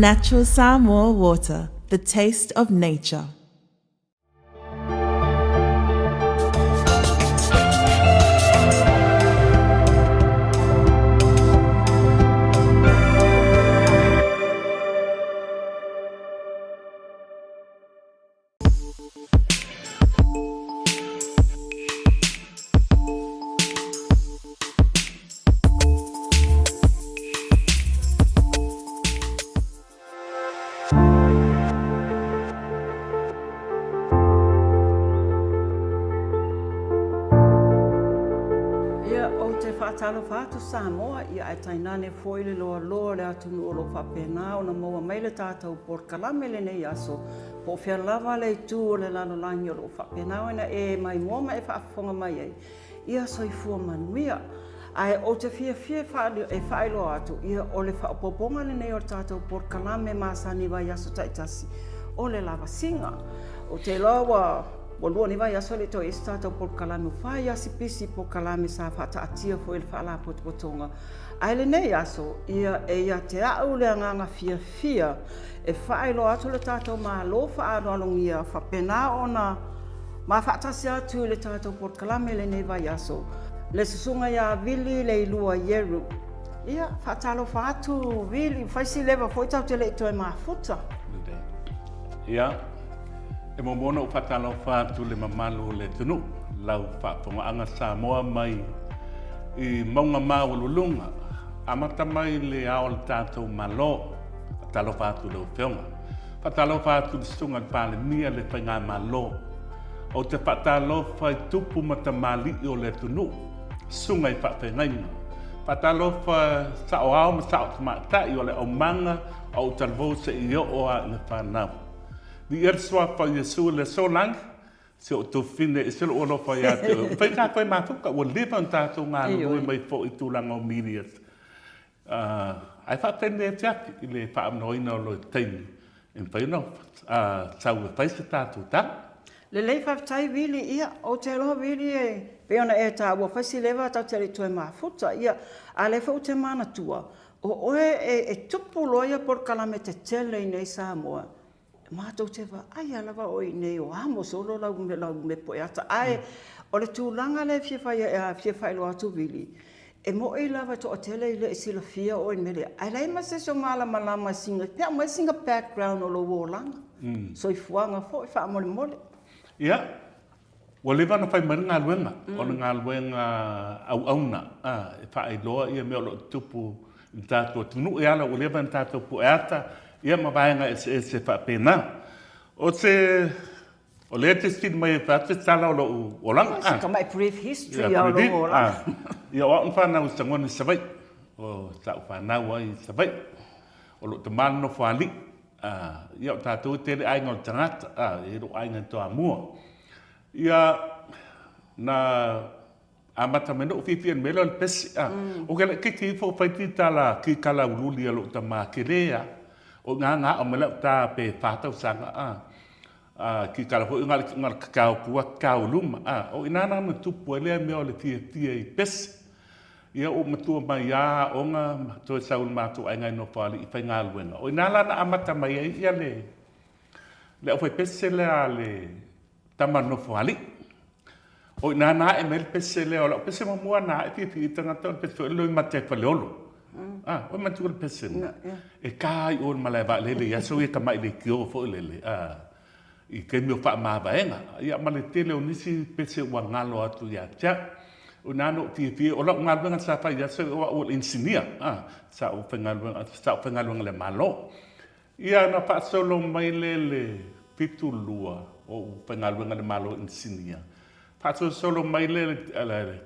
Natural Samoa water, the taste of nature. Talo fatu Samoa ia ai tainane foi le loa le atunu o lo whapena o na moa mai le tātou Polokalame le nei aso po whia lava le tū o le lano langi o lo whapena o na e mai moma e whaafonga mai ei ia soifua manuia ai o te fia e whaelo atu ia o le whaapoponga le nei o tātou Polokalame masani vai aso taitasi o le Lavasiga o te loa o lua ni vai aso le toi tātou Polokalame whai asi pisi Polokalame sa whataatia fo il whala potopotonga. Ai le nei aso, ia te au le anganga fia e whaelo atu le tātou Malo Faaaloalogia whapena ona ma whaatasi atu le tātou Polokalame le nei vai aso. Le susunga ia Vili Leilua Ieru. Ia whaatalo whaatu Vili, whaisi lewa fo tau te le toi mafuta. Ia. E momona o whatalo whātu le mamalu le tunu, lau whaaponga Samoa mai i maunga maululunga. Amata mai le ao le tātou malo, whatalo whātu leo whionga. Whatalo whātu le sunga pāle mia le whainga malo. O te whatalo whai tupu mata mali o le tunu, sunga i whaapengainga. Whatalo whai sao ao ma sao tamatai o le o manga o talvo se i o a ina whanau. Ni erswa pa Yesu le solang se o to fine se lo lo pa ya te pa ka ko ma fu ka o le pa ta to nga lo mai fo I tu lang o media ai fa tende tiak le pa no ina lo tin en pa no sa o pa se ta tu ta le le fa tai Vili ia o te lo Vili pe ona e ta o fa si leva ta te to ma futa ia ale fo te mana tua o e tupu loia Polokalame te tele nei Samoa. Mātou te wha, ai alawa oi nei o amo solo lau me poe ata. Ai, o le tūlanga le fia whai lo atu Vili. E mo e lawa to o tele I le e sila fia oi mele. Ai lai ma se so malama singa. Pea mai singa background o lo wōlanga. So I fuanga fo, I wha mole mole. Ia. Wa lewa na whai mara ngā luenga. O na ngā luenga au auna. E wha loa ia mea lo tupu I tātua tunu e ala o lewa na tātua poe ata. Ia ma vaenga e se whapena. O le te stid mai e whate tala o lo o langa. Sika mai brief history o lo o langa. Ia o an whanau sangone savai. O tau whanau ai savai. O lo te mano whali. Ia o tātou tere ainga o tangata. E ro ainga toa mua. Ia na amata meno fifian melo le pesi. O kele kiki fo whaiti tala ki kala uruli alo ta makerea. O ngā o mele ta pe whātau sanga ki kala ho ngal kakao kua kakao luma o inana na tupu lea mea o le tia I pesi ia o matua mai a o ngā toi saul mātou ai ngai no pāli I whai ngā luenga o inana na amata mai ia le o whai pesi lea le tama no whali o inana e mele pesi lea o la pesi mamua na e tia tangata o pesi loi mate whaleolo o matua le pesi e kai o maleva lele ia so e kamai le kio fo lele I ke mio wha maa vaenga ia male tele o nisi pese ua ngalo atu ia tia o nano tia o la ngaluenga sa whai ia so o insinia sa o whengaluenga le malo ia na wha solo mai le pitu lua o whengaluenga le malo insinia wha solo mai le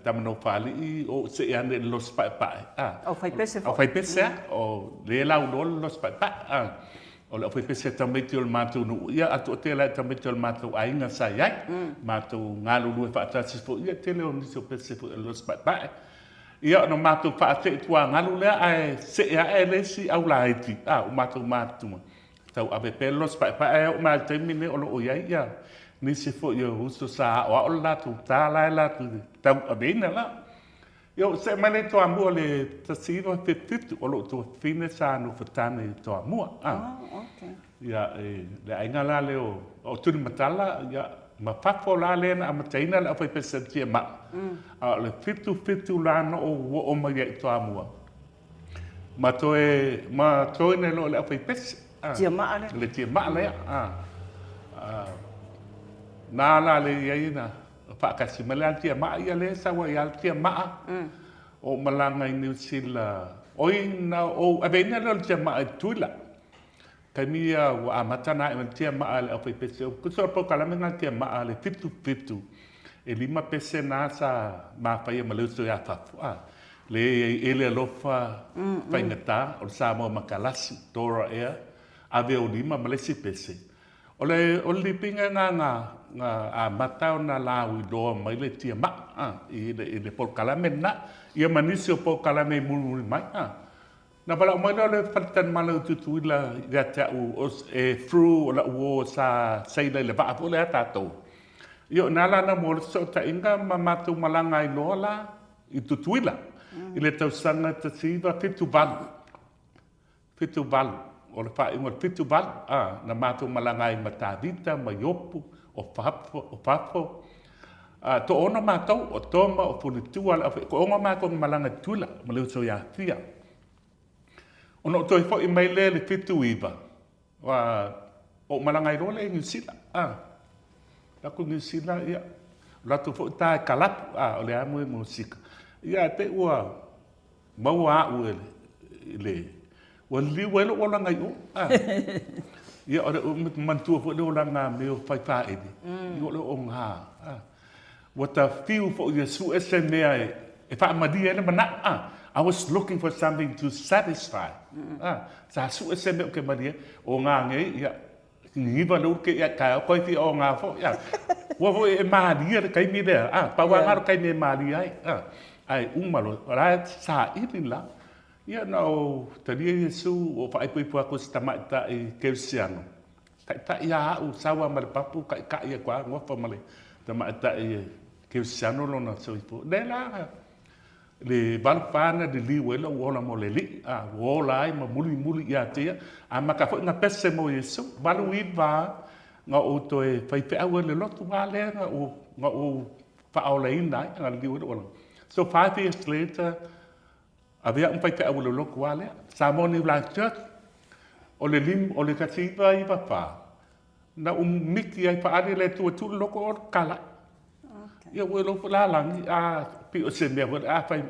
tamano whali o se ane los pai pai o whai pese o whai pese o le lau lolo los pai pai o le whai pese tamiti o le mātou nu ia atu o te lai tamiti o le mātou ainga sa iai mātou ngālu lue whaatasi fo ia te leo nisi o pese fo los pai pai ia no mātou whaate tua ngālu lea ai se ea e lesi au la haiti o mātou mātuma tau abe pe los pai pai o mā taimine o lo o iai ia nisi fo ia Aso Sa o la tu ta la tu tau abeina la Yo se mane to amua le tasiva te titu o lo to fine sa no fatane to amua. Okay. Ya le ainga la le o tuni matala ya ma fafo la le na amataina la fai pesentia ma. Le fitu la no o ma ye to amua. Ma toe ne lo le fai pes. Tia maa le. Le tia maa le. Na la le ye na fa kasi malantia maa ia le sa wa ya tia maa. O malanga i New Zealand. Oi na o avena lo tia maa tuila. Kamia wa amatana e tia maa le fai pes. Ku so Polokalame nga tia maa le fitu. E 5 na sa ma fai maluso ya fa. Le ele lofa faingata o sa mo makalasi tora ea ave o 5 malesi pese o le pinga nga a matao na la wi do mai le tia ma i le Polokalame na ia manisi o Polokalame mulu mai na bala mai le faltan malau tutu la ya ta o fru o la o sa sai le va po le tato io nala na mo so ta inga mamatu malanga i lola i tutuila I le tausanga ta siva fitu valu. O le wha ingo fitu valu. Na mātou malanga I matavita, maiopu, o fafo. To ona mātou, o toma, o punitua, ko onga mātou malanga tula, ma leo so ia fia. Ono toi fo I mai le fitu iwa. O malanga I role New Zealand. Lako New Zealand, ia. Lato fo tae kalapu, o le amu e musika. Ia te ua maua ua le ua liu elo o langa I o ia o le mantua fo le o langa me o whaipa edi I o le o ngā ua ta fiu fo Yesu e se mea e wha amadia ele mana I was looking for something to satisfy sa su e se mea o ke madia o ngā ngei ia ngiva le uke ia kai o koi fi o ngā fo ia ua fo e madia le kai mi lea paua ngaro kai me madia ai umalo ra sa irila ia na o taria Yesu o fa ipu ako sta mata I Keresoma ta ia o sawa mal papu ka ia kwa ngofa male ta mata I Keresoma lo na so ipu le la le balpana de liwela wola moleli wola ai ma muli ia tia maka fo nga pese mo Yesu balu iba nga o to e fa ipe awe le lotu vale nga o fa ola ina nga liwela So 5 years later, avea un paita awolo loko wale, Samoni Black Church, o le katiba I papa. Na miki ai pa ale le tu loko o kala. Ia welo la langi pi o se mea wale fai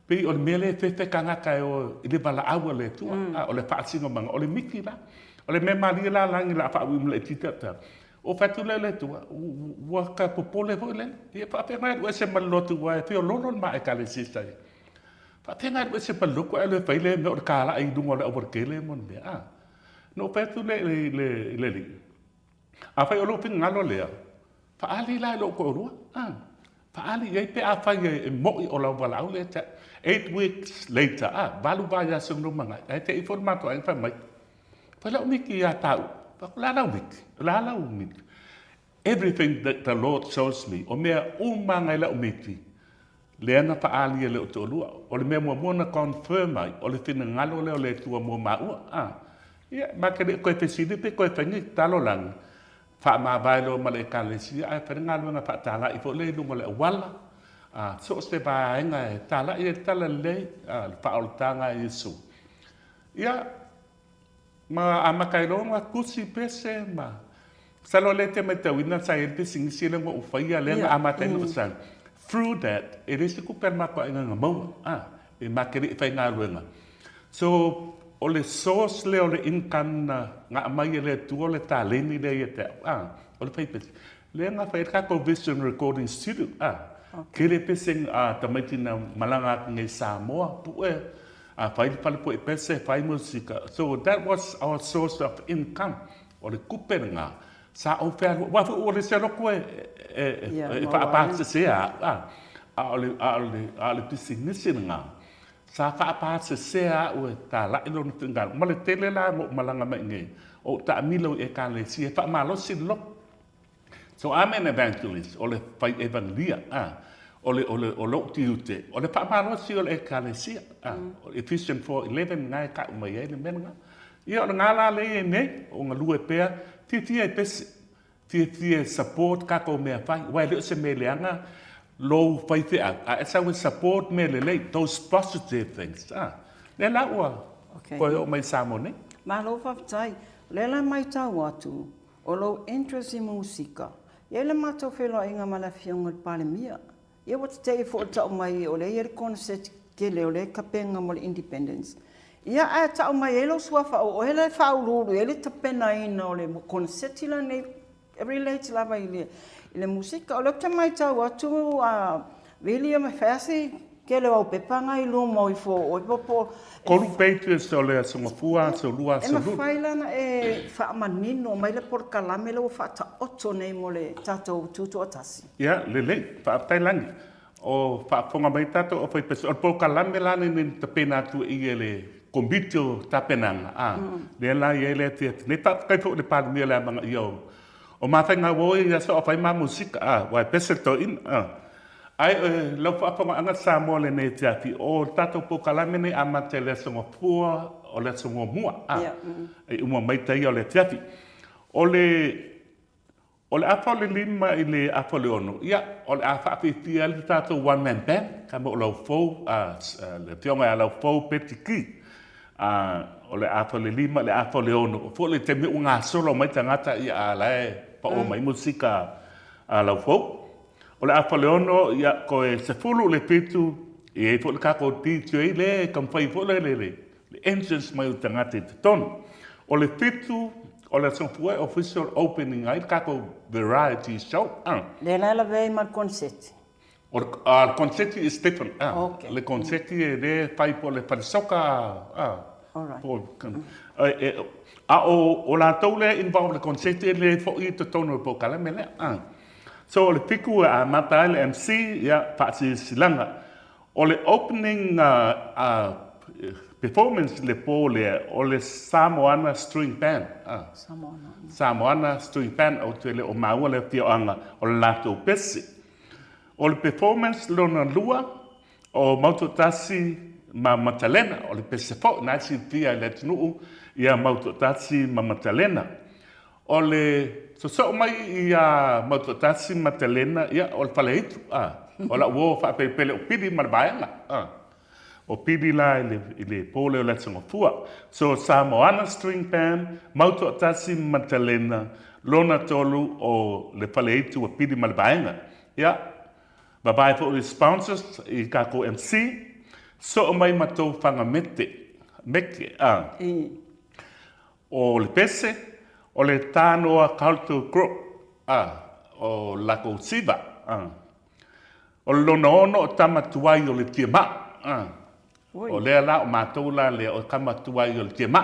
pi o le mele fe kanga kai o le bala awa le tu o le faasingo manga o le miki la. O le mema li la langi la fa wi le titata. O fatu le tua waka popole vo le e pa pena o se malotu wa fe o lolo ma e kale sista pa pena o se paloko ele fa ile me o kala ai dungo le overkele mon be no fatu le a fa o lo pin ngalo le fa ali la lo ko ru fa ali ye pe a fa ye mo o la wala o le 8 weeks later balu ba ya sum no manga ai te informato ai fa mai fa la mi ki ya tau Lala umit. Everything that the Lord shows me, o mea umanga ila umiti. Leana pa ali ele o tolua. O le mea mua na confirm ai, o le fina ngalo leo le tua mua maua. Ia, makere koe pesidi pe koe whengi talo lang. Wha maa bailo ma le kalesi, ai whare ngalo nga wha tala I fo le lungo le wala. So se ba enga e tala I e tala le, wha o tanga Yesu. Ia, ma amakailonga kusi pese ma salo lete me te wina sa ente singisi le mo ufaia le amate no san through that it is ku per ma ko nga mo e makeri fa nga luenga so ole source le ole income nga mai le tu ole taleni le yete ole fa pese le nga fa ka ko vision recording studio kele pese tamatina malanga ngai Samoa pu fai po e pese fai musika so that was our source of income o le kupenga sa o fer wa o le selo ko fa pa se a le pisinisi nga sa fa pa se o ta la ilo ntunga ma le tele la mo malanga mai nge o ta milo e ka le si fa malo si lo so I'm an evangelist o le fai evangelia o lo tiute. O le pa'amalo si o le ekalesia. Ephesians 4:11 ngai ka umai e le menga. Ia o le ngala le e nei, o ngā lue pēr, tia e pese. Tia support kako mea whai. Wai leo se me leanga, low faith a esa we support me le those positive things le la ua ko o mai samone malo fatai le la mai tau atu o lo interest in musika ye le mato felo inga mala fiong palemia ye what te for tau mai o le ye concert ke le o le kapenga mo independence ia a tau mai elo swafa o hele fa ulu ele tapena ina o le concert la ne every late la vai le musika o le tamai tau atu a Vili me fasi ke le au pepanga I lumo I fo o popo koru peitu so le songa fua so lua so lu failana e fa manino mai le Polokalame le fa ta otto nei mo le tato tutu atasi ya le fa tailangi o fa fonga mai tato o fa peso o Polokalame la ni tapena tu I le kombito tapenanga le la ye le te ne pa kai fo le pa mi le manga yo o mawhainga woi ya so o whai ma musika wai pese to in ai lau whaaponga anga sa mo le nei te ati o tato Polokalame nei ama te le songo pua o le songo mua ai umua mai tai o le te ati o le afa le lima I le afa le ono ia o le afa apitia le tato one man band ka mo lau fau le tionga lau fau petiki o le afa le lima le afa le ono fo le te mi unga solo mai tangata ia alae pa o mai musika lau fau o le afa le ono ia ko e se fulu le pitu e fo le kako ti tui le kampai fo le entrance mai tangata te tono o le pitu o le sonfue official opening ai kako variety show le la vei ma concert o le concert is different le concert e le fai po le parisoka o la tau le involve le concert e le fo I te tono Polokalame le so o le piku a mata le MC ia pasi silanga o le opening performance le po le o le Samoana string band Samoana string band o te le o maua le fioanga o le lato pesi o le performance lona lua o mautotasi ma matalena o le pese fo na si tia le tunu ia mautotasi ma matalena o le so mai ia mautotasi matalena ia o le paleitu o la wo fa pele o pidi marbaenga o pidi la ile pole o le songofua so Samoana string band mautotasi matalena lona tolu o le paleitu o pidi marbaenga ia babai fo le sponsors I kako MC so mai matou fanga meke o le pese o le tanoa cultural group o Lavasiga o lona ono o tamatuai o le tiama o le la o matou la le o tamatuai o le tiama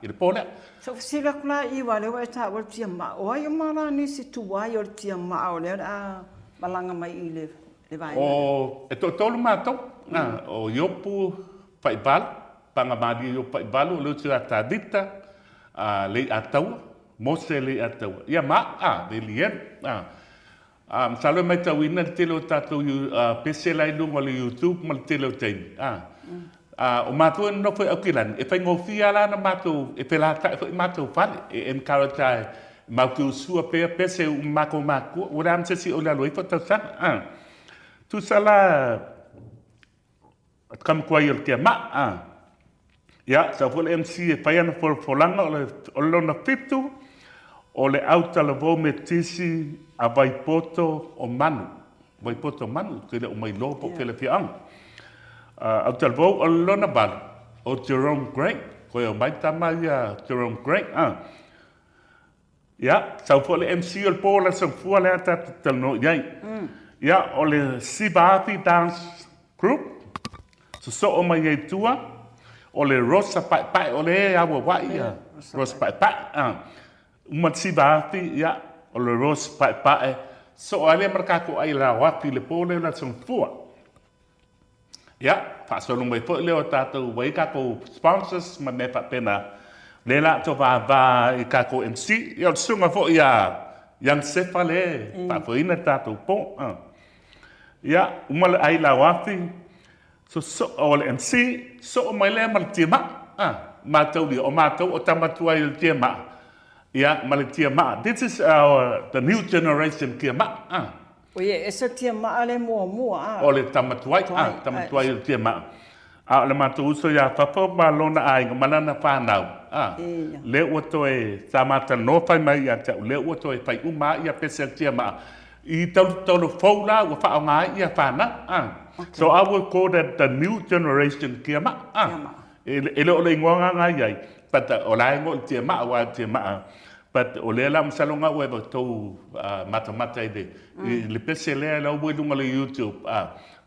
I le pole so sila kula I wale wa ta o tiama o ai mara ni si tuai o tiama o le malanga mai I le vai o e tolu matou o iopu paibal pangamadi iopu paibal o le tira tadita le atau mose le atau ia ma Vili Leilua salo mai tauina le tele o tatou pese lai lunga le YouTube ma le tele o teimi o matou no foi akilani e fai ngofia la na matou e pelata e matou fale e encourage matou sua pese o mako o ram se si o la loi fota sa tu sala kam kwai o te ma ia sa fo le MC e fai ana folanga o lona fitu o le auta la vo metisi a vaipoto o manu ke le o mai lopo ke le fiang auta la vo o lona bal o Jerome Great ko o mai tama ia Jerome Great ia sa fo le MC o po la sa fo le ata tano ia ia o le Sibapi dance group so o mai e tua o le rosa pai o le Auva'a ia rosa pai uma Sibapi ia o le rosa pai so ale markako ai la wapi le pole la sonfua ia fa so mai po le o tatou Vaega ko sponsors ma me pa pena le la to va I kako MC ia sunga fo ia yang sefale pa foina tatou po Ia, umale ai lawafi. So o le MC, so o mai lea ma le tia maa. Mātou li, o mātou o tamatua i le tia maa. Ia, ma le tia maa. This is the new generation tia maa. O ye, esa tia maa le mua. O le tamatuai, tamatuai i le tia maa. Le mātou uso ia whapo ma lona ai, malana whanau. Le ua toe, sa mātou no whai mai ia tau, le ua toe whai uma ia pese tia maa. I tau faula ua whao ngai ia whana. So I would call that the new generation kia maa. Ele o le ingoanga ngai ai. But o lai ngo tia maa wa tia maa. But o le la msalonga ua wa tau mata i de. Le pese le la ua lunga le YouTube.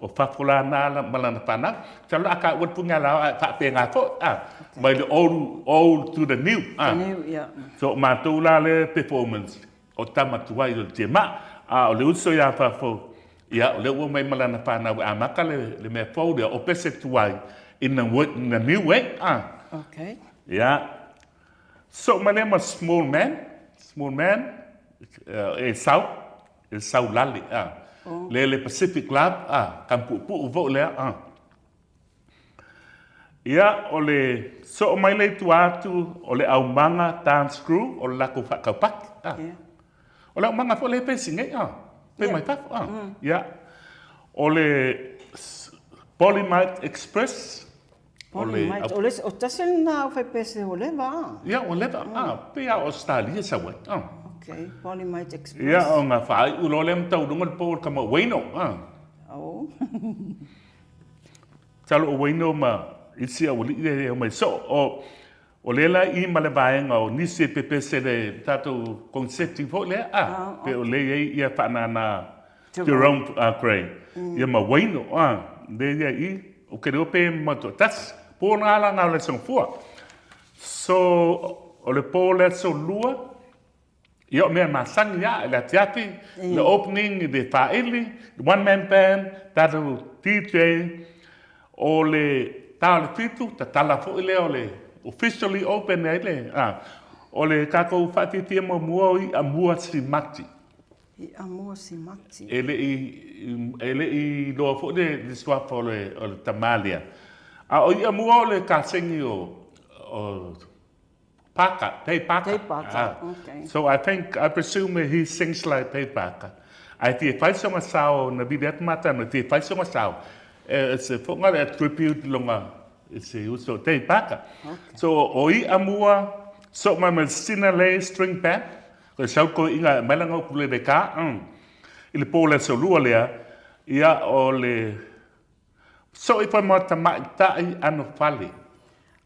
O whafula nā la malana whana. Talo aka ua punga la whape ngā fo. By the old to the new. The new, yeah. So mātou la le performance. O tamatuai o tia maa. O le uso ia whafo. Ia, o le ua mai malana whanau a maka le mea fauria o pese tuai in the new way. Okay. Ia. So my name was small man, e sau lali. Le Pacific Club, kan pu uvo lea. Ia, o le, so mai le tuatu, o le aumanga dance crew, o le lako whakaupak. O le aumanga fo le pesi ngai, Pe mai tafu, ia. O le Polymite Express. Polymite, o tasen na o fai pese o leva. Ia, o leva, pe a Australia sa wai. Okay, Polymite Express. Ia, o ngā whai, ulo le mtau runga le pōr kama Waino. Talo o Waino ma isi a wali i mai so. O lela I male vaenga o nisi pepe se le tato concepti fo le pe o le ia whana na Jerome Gray. Ia ma waino le ia I o ke reo pe mato tas po nga la ngau le song fua. So o le po le so lua ia o mea masang ia le atiati the opening the whaeli the one man band tato DJ o le tau le fitu ta tala fo ile o le officially open ele o le kako whatitia mo mua I a mua si mati. I a mua si mati. Ele I loa fo le swap o le tamalia. O I a mua o le kasengi o paka, Tei Paka. Tei Paka, okay. So I presume he sings like Tei Paka. Ai te whaisonga sao na bidet mata no te whaisonga sao. It's a whonga le tribute longa. It's a uso Tei Paka. So o I amua so my Messina lay string band. Ko sau ko inga malanga pule de ka. I le pole so lua lea ia o le so I mo ta mai tai ano fali.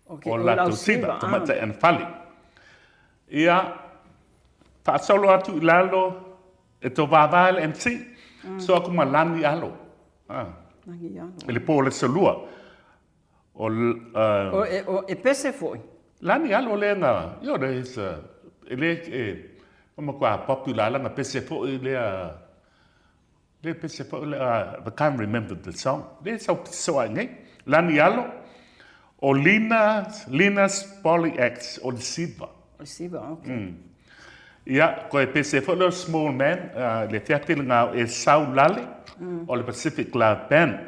Okay. O la to siba ta mai tai ano fali. Ia pa solo atu lalo e to vaval MC. So aku malani alo. Langi alo. Le pole so lua. O e pese foi. Lani alo le nga, yo there is como qua popular la pese foi le pese foi I can't remember the song. Le so ngai. Lani alo o Lina's Poly X o Siva. O Siva, okay. Ia, ko e pese foi le small man, le fiatil nga e sau lale o le Pacific Club Band.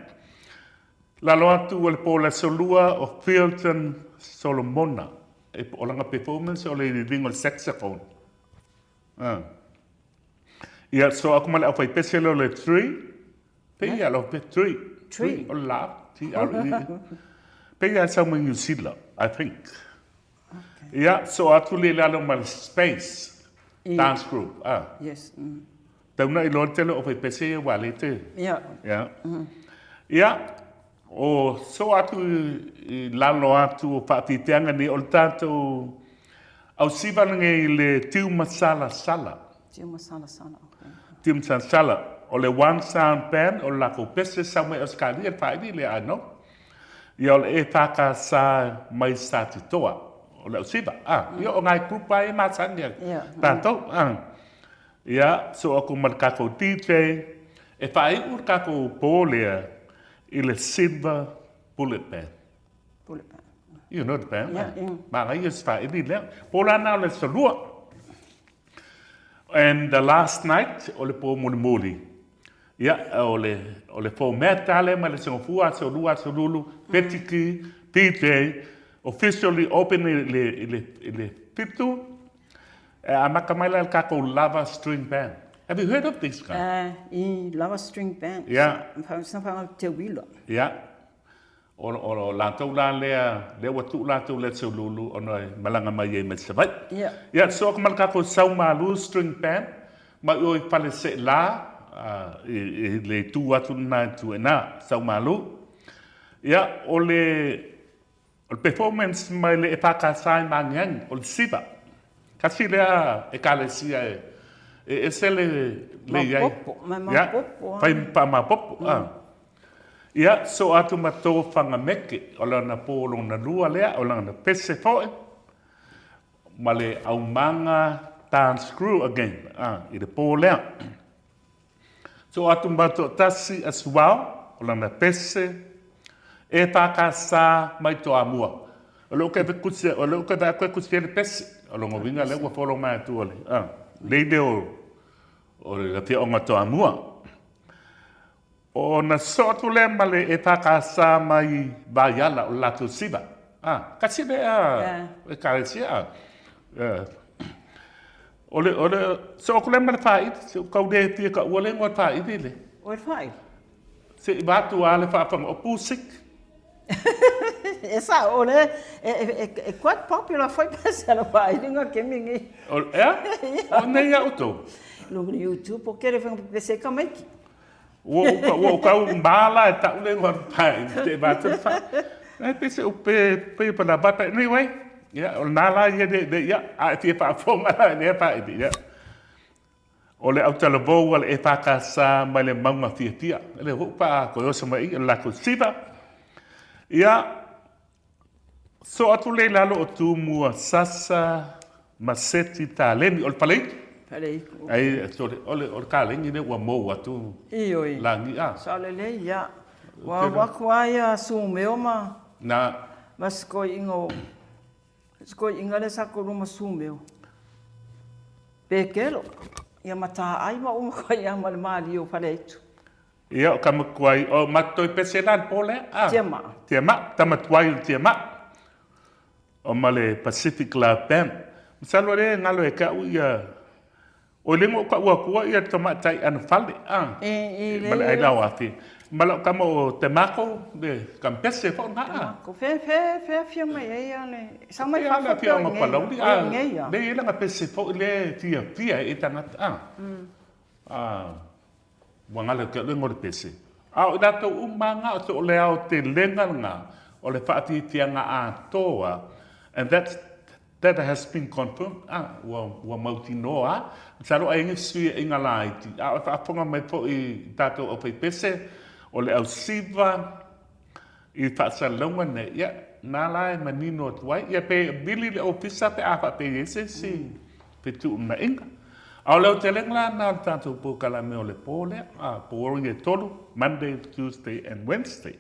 La loatu o le pola solua o Filton Solomona. O langa performance o le ringo saxophone. Ia, so aku male au fai pese lo le tree. Pe ia lo pe tree. Tree? O la. Pe ia sa mo New Zealand, I think. Ia, so atu le lalo mal space. Dance group. Yes. Tauna I lo tele o fai pese ia wale te. Yeah. Ia. Ia. O so atu lalo atu o whaatiteanga ni o tātou au sivananga I le tiu masala sala. Tiu masala sala, okay. Tiu masala sala. O le one sound band o lako pese sa mai o skali e whaidi le ano. Ia o le e taka sa mai sa titoa. O le au siva. Ia o ngai grupa e masanga. Tātou. Ia so aku malkako DJ. E whai ur kako pōlea I le silver bullet band. Bullet band. You know the band? Yeah. Mga years pa, hindi lang. Pola na le salua. And the last night, o le po muli. Ia, o le fo mea tale ma le singofua so lua so lulu petiki PJ officially open le pitu a makamaila el kako lava string band. Have you heard of this guy? I lava string band. Yeah. Sa te wilo. Yeah. O lātou la le watu lātou le so lulu o noi malanga mai e me savai. Yeah. Yeah, so kamal kako sau malu string band ma oi pale se la le tu atu na tu na sau malu. Ya o performance mai le paka sai mangang o siba. Kasi le e kalesia e sele le ya. Ya. Pai pa ma popo. Ya, so atu mato fanga meke o na polo na lua lea o na pese foi. Male au manga tan screw again. I le po lea. So atu mato tasi as well o na pese e paka sa mai to amua. O lo ke kutse o lo ke ba kutse le pese o lo ngovinga le wa follow mai tu ole. Le o le te o to amua. O na sotu le male e paka sa mai vaiala o latu siba. Kasi le e karesia. Ole so ko le male fai so ko de ti ka ole ngot fai le. O fai. Se batu ale fa fa o pusik. Esa ole e quite popular foi pensando fai linga que mingi. O nei auto. No YouTube porque ele foi PC como é que Wo kau mbala e tau le ngon pai te batu fa. Ai pese o pe pa na bata anyway. Ya o nala ye de ya a ti pa fonga ne pa i ya. O le auta le vo wal e pa ka sa mai le manga fiatia. Le ho pa ko so mai la ko siba. Ya so atu le lalo o tu mua sasa maseti taleni ol palei. Ai ole kalengi ne wa mo atu. Ioi. Langi Sa le ya. Wa kwaya su meoma. Na mas ko ingo. Sko inga le sa ko ruma su meo. Pekelo. Ia mata ai ma uma ko ia mal mali o paletu. Ia kam kwai o matoi peselan pole Tiama tamatwai tiama. O male Pacific Club Band. Misalo le ngalo e ka ia o lengo ka ua ia tomatai an fale mala ai lawa fi mala kamo temako de campese fo na ko fe fia mai ai ne sa mai fa fia ma palo di de ila nga pese fo le fia e tanga wangala ke lengo de pese o dato umanga o le au te lenga nga o le fa ti tianga a toa and that has been confirmed. Wa mauti noa. Saro ai ngi sui inga laiti. Fa ponga mai po I tato o pese o le au siva I fa salonga ne ya na lai manino tuai ya pe Vili le ofisa pe apa pe ese si pe tu na inga. Au le telengla na tato Polokalame o le pole po ye tolu Monday, Tuesday and Wednesday.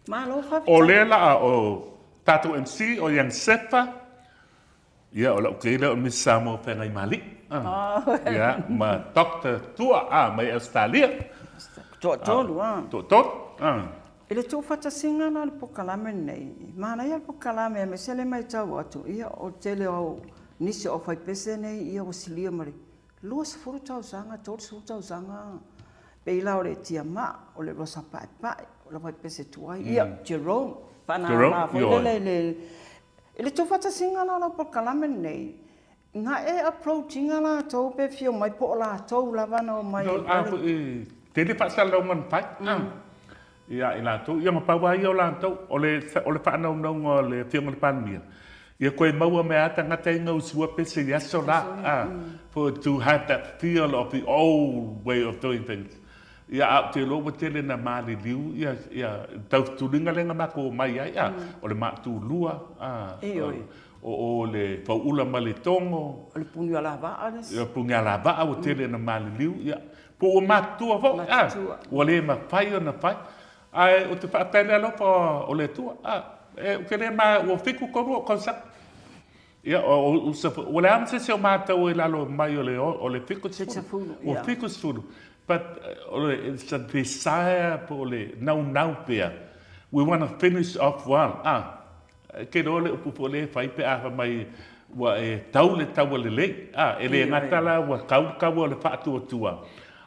Malo Faaaloalogia. O le la o Tato MC o yang sepa. Ya, o ke le o misamo pe ngai mali. Ya, ma doctor tua mai Australia. To. Ele tu fata singa na Polokalame nei. Mana ia Polokalame me sele mai tau atu. Ia o tele o nisi o fai pese nei ia o silia mari. Luas furu tau sanga, tot su tau sanga. Pe ila o le tiama o le rosa pai. O le fai pese tuai. Ia, Gerwin. Pana ele tu fata singa na Polokalame nei. Nga approaching na to pe fio mai po la to Lauano mai. Tele pa salongan pai. Ia ila tu ia ma pawa ia la to ole pa no le fio le pan mia. Ia koe maua me ata ngata ngau sua pese ya so la for to have that feel of the old way of doing things. Ia au te loa tele na mali liu ia tau tulinga lenga mako mai ai o le matu lua o le faula mali tongo o le punga Auva'a ia punga Auva'a o tele na mali liu ia po o matu fo o le ma fai na fai ai o te fa pele lo po o le tua o kele ma o fiku ko sa Ia, o le amse se o mātou e lalo mai o le fikus fulu. O fikus fulu. But it's a desire po le nau pea. We want to finish off well. Ke role upu po le whai pe aha mai wa e tau le lei. Ele ngatala wa kau le whaatua tua.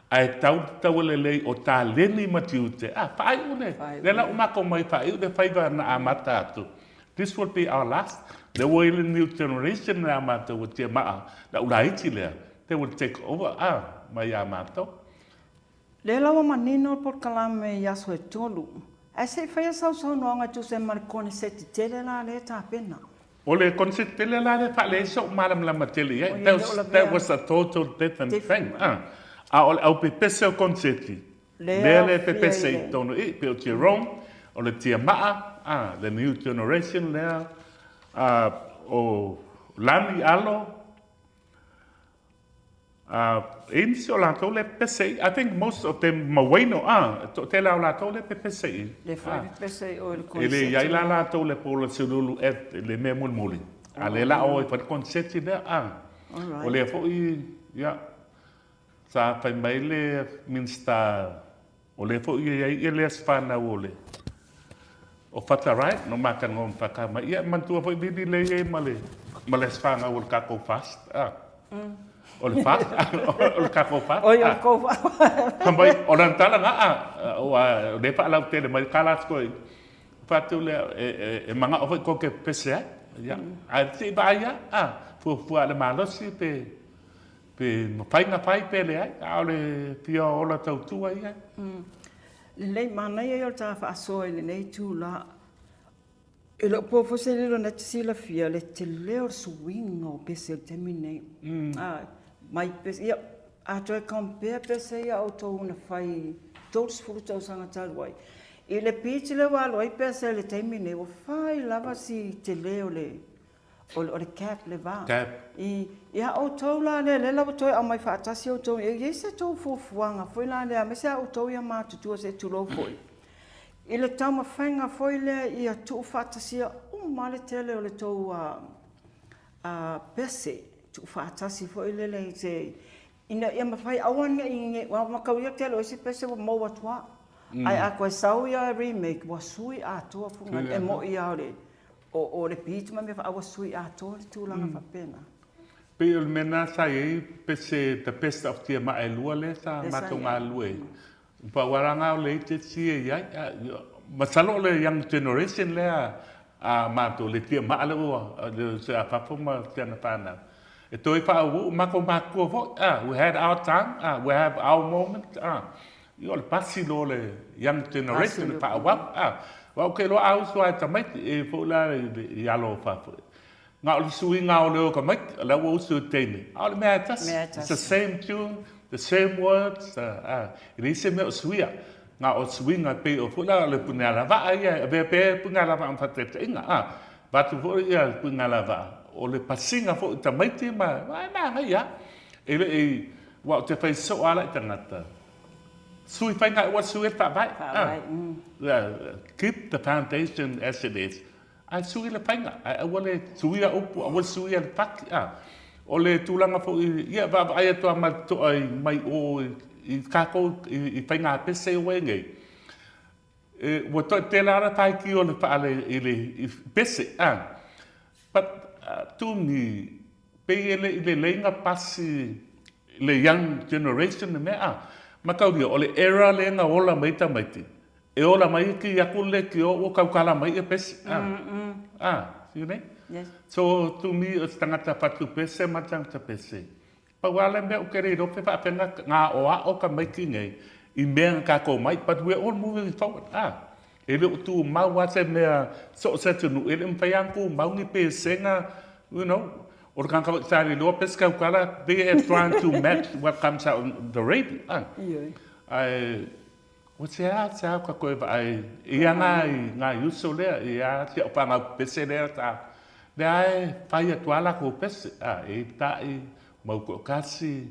Ai tau le lei o tā leni matiute. Whai une. Lela umako mai whai une whaiva na amata atu. This will be our last. The way the new generation na amata o tia maa. Na ulaiti lea. They will take over. Mai amata. Le lawa manino Polokalame i aso e tolu. Ai se whaia sau noanga tu se marikone se te tele la le tā pena. O le kone tele la le wha le so maram lama tele. That was a total different thing. O le au pepese o konseti. Le pepese i tono i. Pe o tia Rome. O le tia maa. The new generation lea. O lani alo. Insi o lātou le pese. I think most of them maweno te lau lātou le pese. Le whai pese o le konseti. Ele iai la lātou le pola silulu le mea mulmuli. Le la o e whai konseti lea o le fo i sa whai mai le minsta o le fo i le asfana o le o whatarai no maka ngom whakama. Ia mantua fo i bidi le e ma le asfana o le kako fast. O le fast, o le kako fast. O le kako fast. Kambai, o rantala nga o le pa lau tele mai kalas ko fatu le e manga o ko ke pese ya. A ti ba ya fu le malosi pe no pai pe le ai le pio o la tau tua ia. Le lei mana ia o ta fa so le nei tu la. E lo po fo se le na tsila fia le te leo swing o pese te mine. Mai pese ia a to compare pese ia o to una fai todos frutos sanga talwai. E le piti le walo ai pese le te mine o fai lavasi te leo le o le cap le va. Ia o to la le la to a mai fa tasi o to e se to fo fuanga foi la le me se o to ia ma tu se tu lo foi. I le tama whainga foi le ia tu whātasia male tele o le tau pese tu whātasi foi le te ina ia mawhai awana i wa makauia tele o isi pese wa mau atua ai a koe sau ia remake wa sui atua funga e mo ia o le pitu ma me wa sui atua le tūlanga whapena. Pe o mena sa e pese the best of tia ma e lua le sa matonga lue. Pa waranga o le te tia ia masalo le young generation le mato le tia ma le o le se a papuma tia na pana. E toi pa u mako vo we had our time we have our moment yo le pasi lo le young generation pa wa ke lo au so ai tamai e fo la ya lo fa nga o sui nga o le ko mai la wo su tene all me it's the same tune the same words rise me o suia nga o swinga pe o fula le punga la va ia be punga la va am fatete inga ba tu fo ia punga la va o le pasinga fo ta mai te ma ia e wa te fai so ala tangata sui fai nga wa sui ta vai keep the foundation as it is ai sui le fai nga ai wa le sui a upu wa sui le pak o le tūlanga fo ia va ai to ma to mai o I kako I whainga pese o engei. Wa to te lara tai ki o le whaale I pese But tūngi pe le leinga pasi le young generation mea makauria o le era le nga ola maita maiti. E ola mai ki aku le ki o kaukala mai e pese. You know? Yes. So to me it's tangata patu pese matangata pese. Pa wala me o kere rope pa pena nga o ka mai ki nei I mea ka ko mai but we're all moving forward e le tu mau wa se me so se tu e le mfaiang ku mau ni pe senga you know or kan ka sali Lopez ka kala they are trying to match what comes out on the radio I what's that sa ka ko ai ia nga yuso le ia ti pa nga pese le ta dai fai atuala ko pese e tai mau ko kasi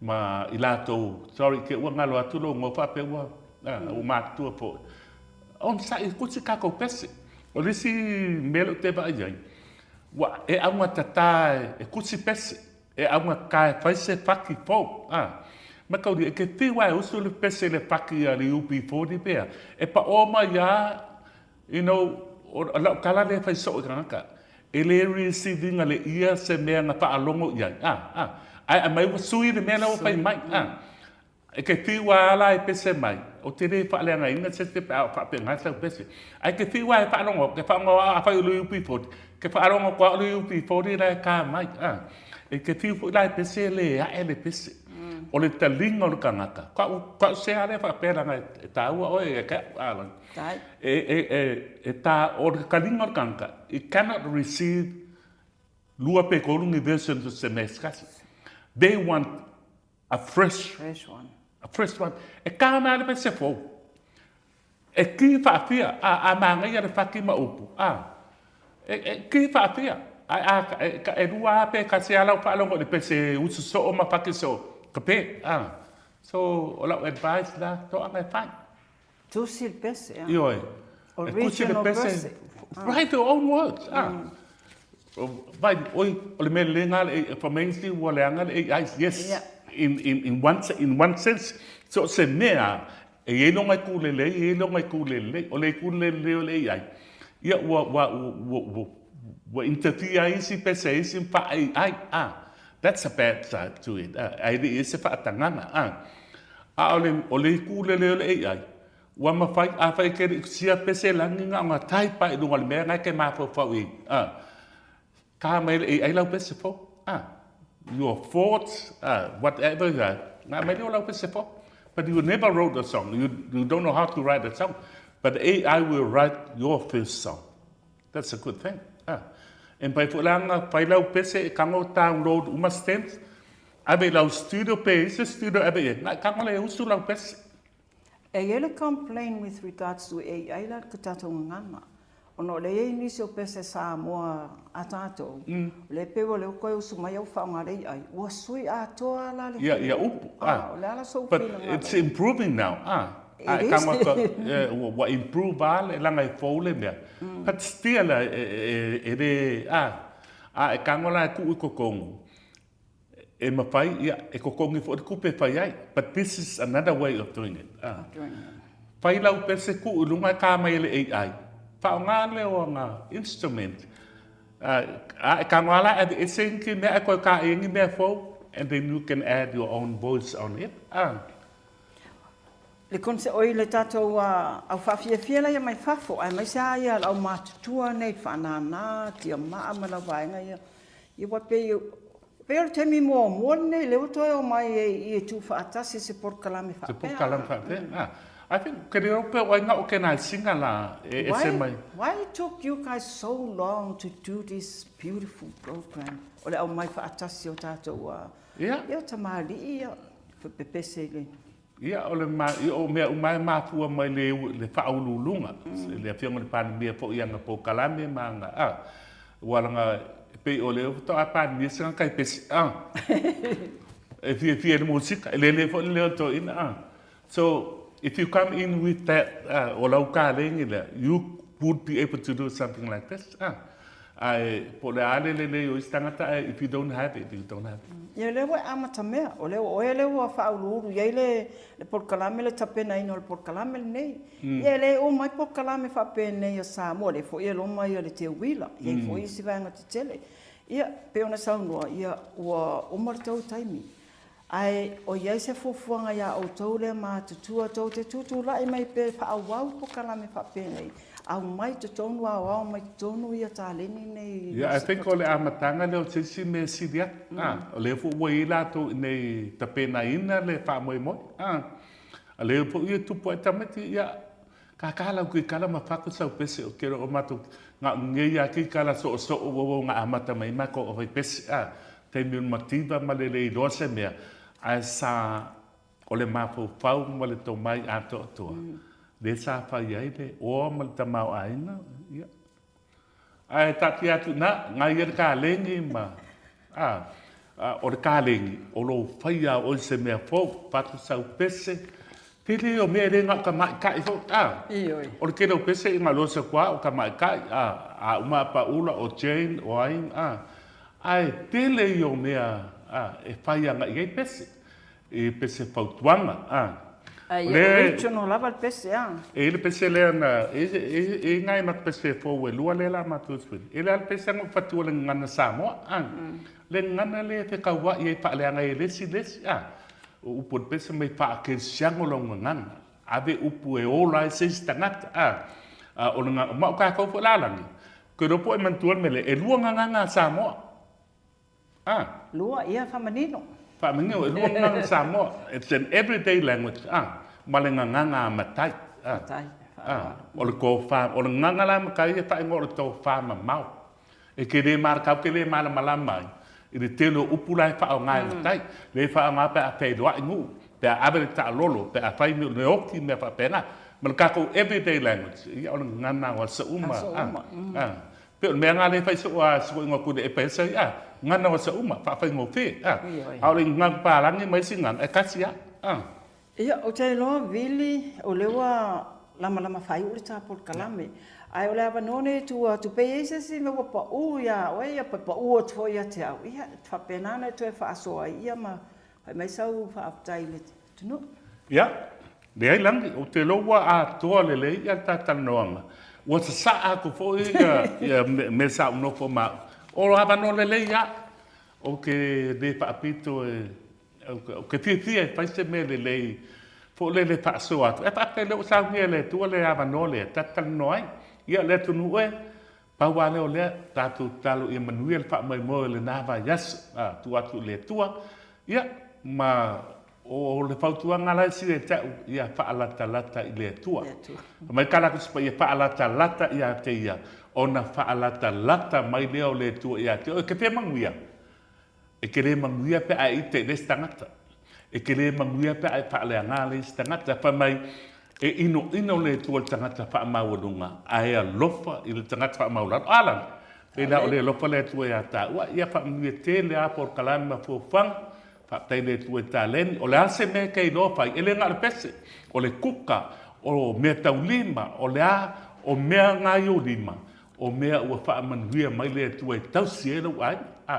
ma ilato sorry ke wa ngalo atulo mo fa pe wa o matu po on sa ko si ka ko pese o lisi melo te ba ai Wa e aunga tata e kusi pese. E aunga kai faise faki fo. Ma kauri e ke tiwa e usu le pese le faki a le UP40 pea. E pa oma ya, you know, o lau kala le faiso o kanaka. E le receiving le ia se mea nga pa alongo ia. Ai mai wasui le mea na o fai mai. E ke tiwa ala e pese mai. O te re wha leanga inga se te pao wha pe ngai sau pese. Ai ke tiwa e wha alongo, ke wha alongo a whai ulu UP40. Ke wha alongo kua ulu UP40 rai ka mai. E ke tiwa lai pese le a e le pese. O le talinga o le kangaka. Kua se ale wha pera ngai e taua o e ka alang. E ta o le kalinga o le kangaka. It cannot receive lua pe korungi version to se meskasi. They want a fresh one. A fresh one. E kāna le pese fōu. E ki whaafia. A maanga ia le whaki ma upu. E ki whaafia. E rua pe ka se alau whaalongo le pese usu so o ma whaki so. Ka pe. So, o lau advice la, to anga e whai. Tusi le pese. Ioi. Original pese. Write your own words. Vai, oi, o le mele lenga le for mainstream wa le anga le yes. Yeah. In one sense, so se mea e no mai kulele, e no mai kulele, o le kulele o le ai. Ia wa interfere isi pese isi pa ai. That's a bad side to it. Ai le isi fa tangana. O le kulele o le ai. Wa ma fai a fai ke sia pese langinga nga tai pa i lunga le mea ngai ke ma fo fa ui. Ka mai le ai lau pese fo. Your thoughts, whatever you are. But you never wrote a song. You don't know how to write a song. But the AI will write your first song. That's a good thing. And by fulanga, by lau pese, kango download uma stems. Abe lau studio pese, studio abe. Na kango le usu lau pese. E ele complain with regards to AI la kutato ngana. Ono le e nisi o pese sa moa a tātou. Le pewa le koe usu mai au whaongarei ai. Ua sui a toa la le. Yeah, upu. Le ala so But it's improving now. It is. Wa improve ale langa I fole mea. But still e kangola ku I kokongu. E mawhai e kokongi fo kupe whai ai. But this is another way of doing it. Whai lau pese ku ulunga ka mai le AI. Whaonga leo ngā instrument. Kangwala at the senki mea koe ka ingi mea fo, and then you can add your own voice on it. Le kon se oi le tātou au whawhia la ia mai whafo, ai mai se aia au mātutua nei whanana, tia maa ma la Vaega ia. Ia wape Pero te mi mua nei, leo toi o mai e tu whaatasi se Polokalame whapea. Se Polokalame whapea. I think Keresoma wai ngā o ke nai singa la e se mai. Why it took you guys so long to do this beautiful program? O le au mai whaatasi o tātou ia tamari ia pepese le. Ia o le mea umai māpua mai le whaululunga. Le whionga le pāni mea po ianga Polokalame ma ngā. Walanga pe o le to a pāni mea singa kai pesi. E fia le musika. E le fo leo to ina. So, if you come in with that, you would be able to do something like this. If you don't have it, you don't have it. Ia lewa amata mea, o lewa whauluru, ia le Polokalame le tapena ino le Polokalame le nei. Ia le o mai Polokalame whapena nei a Samoa, le fo ia lo mai le te wila, ia fo isi vanga te tele. Ia peona saunua, ia ua umaritau taimi. Ai o ia se fofuanga ia o tau le mātutua tau te tutu lai mai pe whaawau Polokalame whapenei. Au mai te tonu au mai te tonu ia tāleni nei. Yeah, I think o le amatanga leo tisi me siria. O le fu ua ila to nei tapena ina le whaamoe. A le po ia tupu e tamati ia kakala kui kala ma whaku sau pese o kero o matu ngā ngeia ki kala so o ngā amata mai mako o vai pese. Te miun mativa ma le iloa se mea. Ai sa o le mafau fau ma le tau mai ato atua. Le sa whai ai le o ma le tamau aina. Ai tati atu na, ngai e ka lengi ma. O le ka lengi, o lo whai a o se mea fau, patu sau pese, Tele o me renga ka mai kai fo Ioi. O ke no pese i ngalosa kwa o ka mai kai a uma pa ula o Jane o ai ai tele o me e fai anga i pese e pese fautuanga Ai original lava pese e le pese le na e ngai ma pese fo we lua le la ma tu spin e le pese ngo fatu le ngana Samoa le ngana le te ka wa i pa le anga e lesi o upo pese mai pa ke siango lo ngana ave upu e ola e se stangata o nga ma ka ko fo la langi ko do po e mantuan mele e lua ngana Samoa lua ia famanino e lua ngana Samoa it's an everyday language ma le ngana matai o le ko fa o le ngana la makai e fa ngor to fa ma mau e ke le mar ka ke le mala mai i le telo upula e fa o ngai matai le fa ma pa pe do ngu pe abre ta lolo pe a fai me oki me fa pena ma ka ko everyday language i o ngana wa sa uma pe me nga le fai so ngo ku de pe sa ngana wa sa uma fa fai ngo fe a le ngang pa langi mai singan e kasia ia o te loa Vili o lewa lama fai ule ta Polokalame ai o le avanone tu pe ese si me pa u ya o ia pa u o to ia te au ia fa pena na to fa so ia ma ai mai sau fa aptai le tunu ia le ai langi o te loa a to le ia ta tanoanga o se sa a ko fo ia me sa no fo ma o avanone le ia o ke de pa pito o ke tia fai se me le fo le pa so atu e pa le o sa le tu le avanone ta tanoi ia le tunu e pa wa le o le tatu talo i manuel fa mai mo le nava yas tu atu le tua ia ma o le fautua ngala si e ta ia fa ala talata i le tua mai kala ko spa ia fa ala talata ia te ia ona fa ala talata mai le o le tua ia te o ke te manguia e ke le manguia pe ai te le stangata e ke le manguia pe ai fa le ngala stangata fa mai e ino le tua tangata fa maulunga ai a lofa i le tangata fa maulunga alan e la o le lofa le tua ia ta wa ia fa mi te le a Polokalame ma fofang fa tai le tua talen o le ase me ke no fa ele nga le pese o le kuka o me taulima o le a o me nga yo lima o me o fa manuia mai le tua tau sielo ai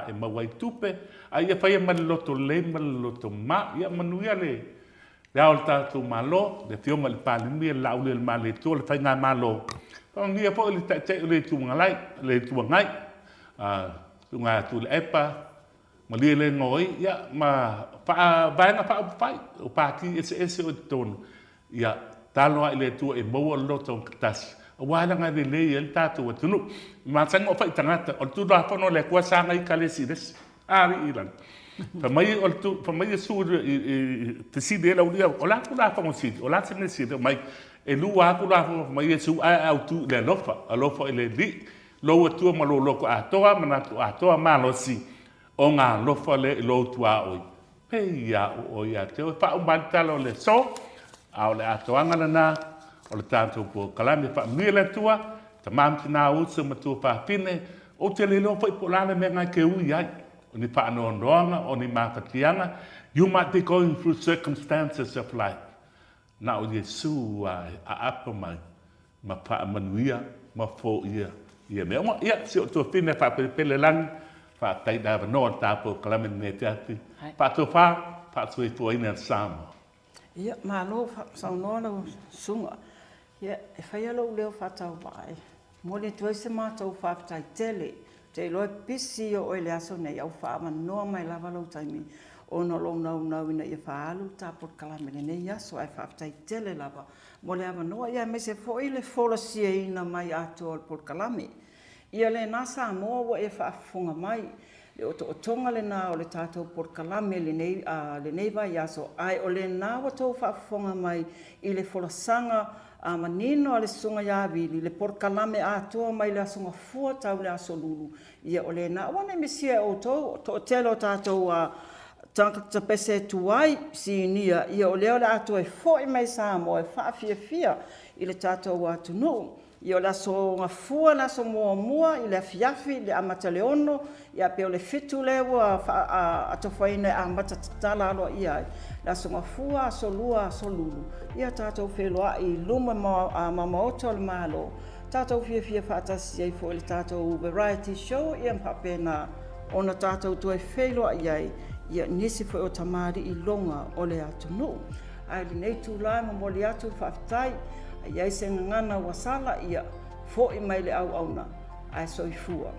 e ma wai tupe ai ia fa ia maloto le maloto ma ia manuia le ya o tatu malo de fioma le palimi la o le male to le fai nga malo on dia po le te le tu ngai le tu ngai tu nga tu le epa ma le ngoi ya ma pa vai nga pa pai o pa ki ese o ton ya talo le tu e mo lo to tas wa la nga le el tatu tu no ma sang o fai tangata o tu da fono le kwa sa ngai kale si des ari ilan fa mai su te si de la ulia o la kula fa si o la se si mai e lu a kula fa mai su a tu le lofa ele di lo tu ma lo ko a toa mana tu a toa ma lo si o nga lofa le lo tu a oi pe ya o ya te fa un bantalo le so a le a toa nga na o le tanto Polokalame fa mi le tua tamam tina u se ma tu fa pine o te le lo fa Polokalame me nga ke u ya ni pa no ndonga o ni makatianga you might be going through circumstances of life now Yesu a apa mai ma pa manuia ma fo ia me mo ia se to fine fa pele lang fa tai da no ta Polokalame me tati pa to fa so to ina sama ia malo sa no sunga ia e fa ia lo leo fa tau vai mo le to se ma tau fa tai tele te loe pisi o ele aso nei au wha ama noa mai lava lau taimi o no lo nau ina ia whaalu ta Polokalame nei aso ai whaafitai tele lava mo le ama noa ia me se fo ile fola sia ina mai ato o Polokalame ia le nasa moa wa e whaafunga mai le o tonga le na o le tātou Polokalame le nei vai aso ai o le na wa tau whaafunga mai i le fola sanga manino ale sunga ya Vili le Polokalame atoa mai le sunga fua tau le aso lulu ia o le na wana me sia o to telo tatou tangata pese tuai sinia ia o le atoa e foi mai sa mo e fia i le tatou atu no Ia o laso ngafua laso mua i le afiafi le amata le ono ia pe o le fitu le ua atofaina amata tatala alo ia laso ngafua aso lua aso lulu ia tātou wheloa i luma maoto le malo tātou fia whaatasi ai fo le tātou variety show ia mpapena ona tātou tuai wheloa iai ia nisi fo o tamari i longa o le atunu ai le nei tūlai mamoli atu whaafitai iai se ngana wasala ia fo i mai le au auna ai soifua.